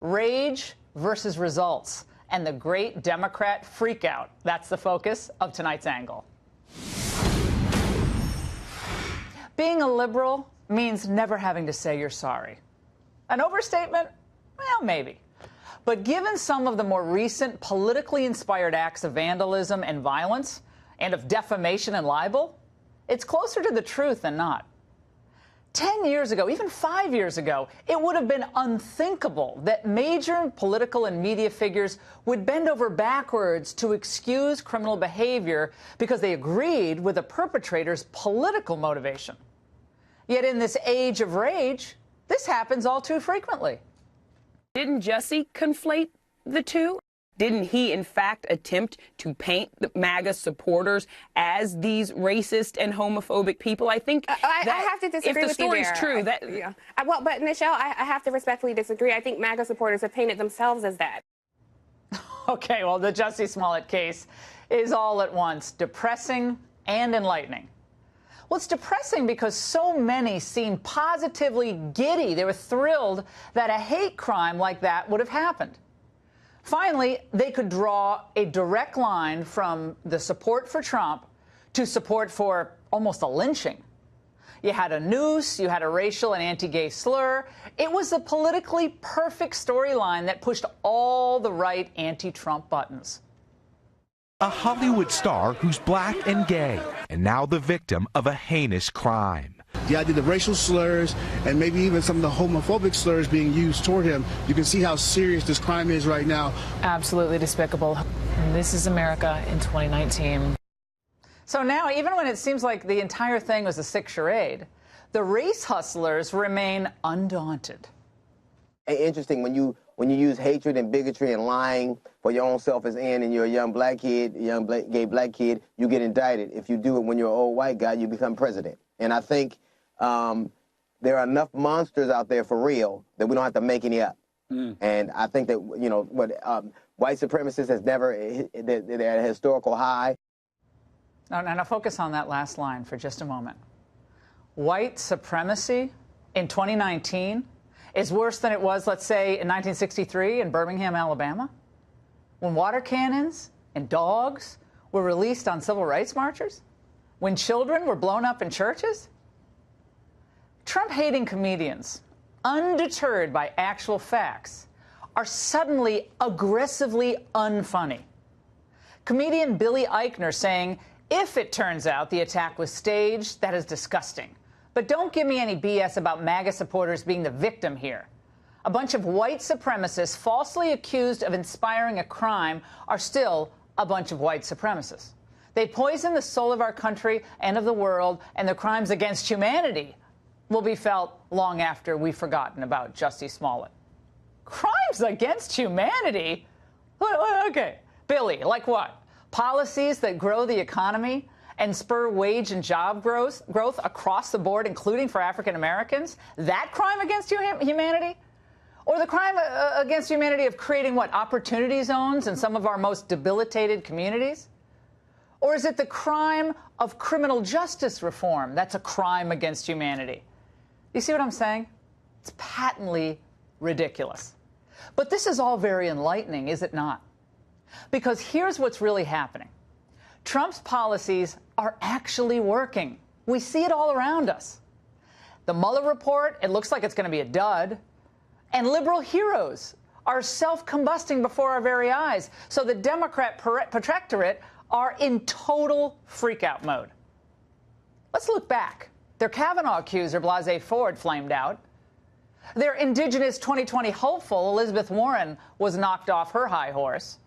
Rage versus results and the great Democrat freakout. That's the focus of tonight's angle. Being a liberal means never having to say you're sorry. An overstatement? Well, maybe. But given some of the more recent politically inspired acts of vandalism and violence, and of defamation and libel, it's closer to the truth than not. 10 years ago, even 5 years ago, it would have been unthinkable that major political and media figures would bend over backwards to excuse criminal behavior because they agreed with the perpetrator's political motivation. Yet in this age of rage, this happens all too frequently. Didn't Jussie conflate the two? Didn't he, in fact, attempt to paint the MAGA supporters as these racist and homophobic people? I think I have to disagree with you there. If the story's true, that... Yeah. Well, but Michelle, I have to respectfully disagree. I think MAGA supporters have painted themselves as that. Okay, well, the Jussie Smollett case is all at once depressing and enlightening. Well, it's depressing because so many seemed positively giddy. They were thrilled that a hate crime like that would have happened. Finally, they could draw a direct line from the support for Trump to support for almost a lynching. You had a noose, you had a racial and anti-gay slur. It was the politically perfect storyline that pushed all the right anti-Trump buttons. A Hollywood star who's black and gay, and now the victim of a heinous crime. The idea of racial slurs and maybe even some of the homophobic slurs being used toward him, you can see how serious this crime is right now. Absolutely despicable. And this is America in 2019. So now, even when it seems like the entire thing was a sick charade, the race hustlers remain undaunted. Interesting, when you use hatred and bigotry and lying for your own selfish end, and you're a young black kid, gay black kid, you get indicted. If you do it when you're an old white guy, you become president. And I think there are enough monsters out there for real that we don't have to make any up. And I think that, you know, what white supremacists has never, they're at a historical high. Now focus on that last line for just a moment. White supremacy in 2019 is worse than it was, let's say, in 1963 in Birmingham, Alabama, when water cannons and dogs were released on civil rights marchers, when children were blown up in churches. Trump-hating comedians, undeterred by actual facts, are suddenly aggressively unfunny. Comedian Billy Eichner saying, if it turns out the attack was staged, that is disgusting. But don't give me any BS about MAGA supporters being the victim here. A bunch of white supremacists falsely accused of inspiring a crime are still a bunch of white supremacists. They poison the soul of our country and of the world, and the crimes against humanity will be felt long after we've forgotten about Jussie Smollett. Crimes against humanity? Okay. Billy, like what? Policies that grow the economy and spur wage and job growth across the board, including for African Americans? That crime against humanity? Or the crime against humanity of creating, what, opportunity zones in some of our most debilitated communities? Or is it the crime of criminal justice reform that's a crime against humanity? You see what I'm saying? It's patently ridiculous. But this is all very enlightening, is it not? Because here's what's really happening. Trump's policies are actually working. We see it all around us. The Mueller report, it looks like it's going to be a dud. And liberal heroes are self-combusting before our very eyes. So the Democrat protectorate are in total freakout mode. Let's look back. Their Kavanaugh accuser, Blasey Ford, flamed out. Their indigenous 2020 hopeful, Elizabeth Warren, was knocked off her high horse.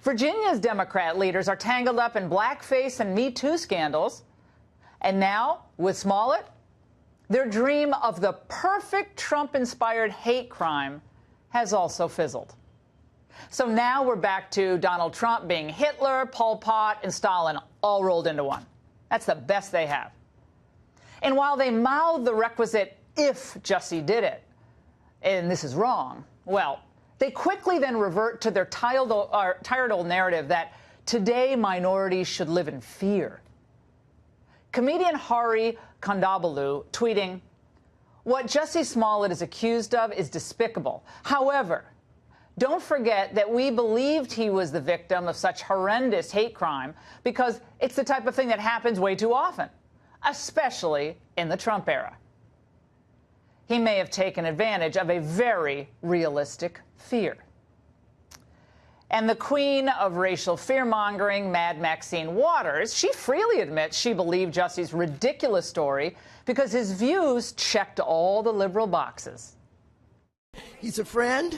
Virginia's Democrat leaders are tangled up in blackface and Me Too scandals. And now, with Smollett, their dream of the perfect Trump-inspired hate crime has also fizzled. So now we're back to Donald Trump being Hitler, Pol Pot, and Stalin all rolled into one. That's the best they have. And while they mouth the requisite if Jussie did it, and this is wrong, well, they quickly then revert to their tired old narrative that today minorities should live in fear. Comedian Hari Kondabolu tweeting, "What Jussie Smollett is accused of is despicable. However, Don't forget that we believed he was the victim of such horrendous hate crime because it's the type of thing that happens way too often, especially in the Trump era. He may have taken advantage of a very realistic fear. And the queen of racial fear-mongering, Mad Maxine Waters, she freely admits she believed Jussie's ridiculous story because his views checked all the liberal boxes. He's a friend.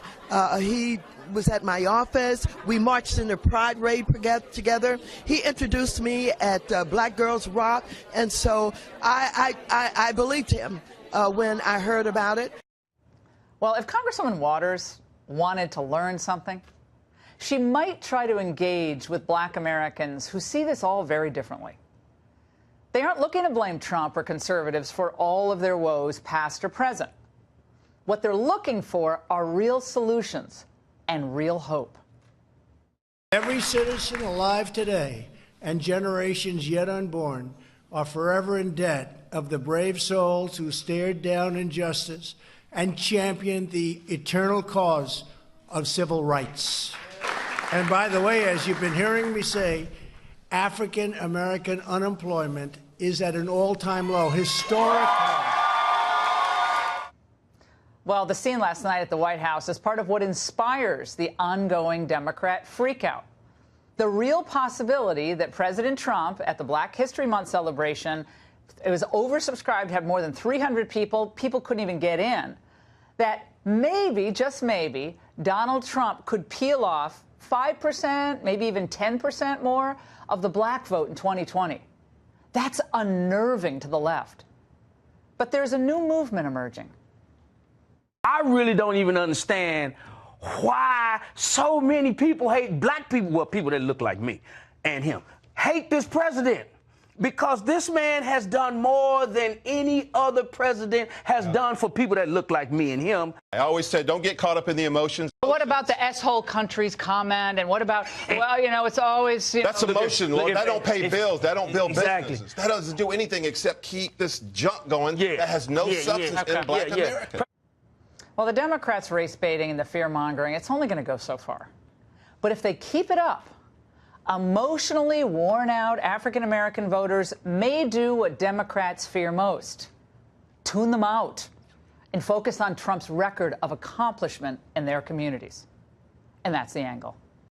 He was at my office. We marched in the Pride Parade together. He introduced me at Black Girls Rock, and so I believed him when I heard about it. Well, if Congresswoman Waters wanted to learn something, she might try to engage with Black Americans who see this all very differently. They aren't looking to blame Trump or conservatives for all of their woes, past or present. What they're looking for are real solutions and real hope. Every citizen alive today and generations yet unborn are forever in debt of the brave souls who stared down injustice and championed the eternal cause of civil rights. And by the way, as you've been hearing me say, African American unemployment is at an all-time low, historic high. Well, the scene last night at the White House is part of what inspires the ongoing Democrat freakout. The real possibility that President Trump, at the Black History Month celebration, it was oversubscribed, had more than 300 people, people couldn't even get in, that maybe, just maybe, Donald Trump could peel off 5%, maybe even 10% more of the black vote in 2020. That's unnerving to the left. But there's a new movement emerging. I really don't even understand why so many people hate black people, well, people that look like me and him, hate this president. Because this man has done more than any other president has done for people that look like me and him. I always said, don't get caught up in the emotions. What about the S-hole countries comment? And what about, well, you know, it's always, you That's know, emotion. That don't pay bills. That don't build exactly. businesses. That doesn't do anything except keep this junk going that has no substance in black America. Well, the Democrats' race baiting and the fear-mongering, it's only going to go so far. But if they keep it up, emotionally worn-out African-American voters may do what Democrats fear most: tune them out and focus on Trump's record of accomplishment in their communities. And that's the angle.